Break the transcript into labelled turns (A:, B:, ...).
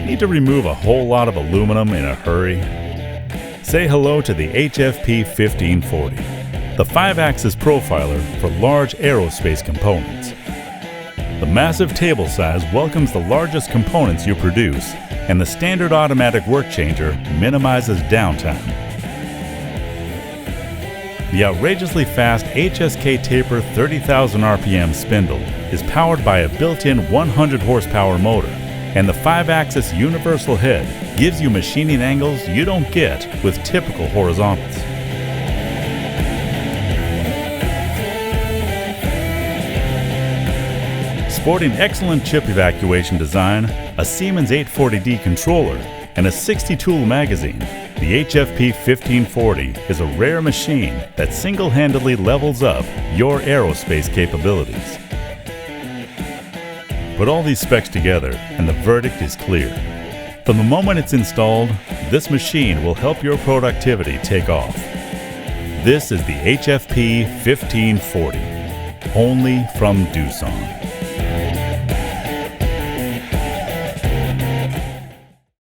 A: Need to remove a whole lot of aluminum in a hurry? Say hello to the HFP 1540, the 5-axis profiler for large aerospace components. The massive table size welcomes the largest components you produce, and the standard automatic work changer minimizes downtime. The outrageously fast HSK Taper 30,000 RPM spindle is powered by a built-in 100 horsepower motor, and the 5-axis universal head gives you machining angles you don't get with typical horizontals. Sporting excellent chip evacuation design, a Siemens 840D controller, and a 60-tool magazine, the HFP 1540 is a rare machine that single-handedly levels up your aerospace capabilities. Put all these specs together and the verdict is clear. From the moment it's installed, this machine will help your productivity take off. This is the HFP 1540, only from Doosan.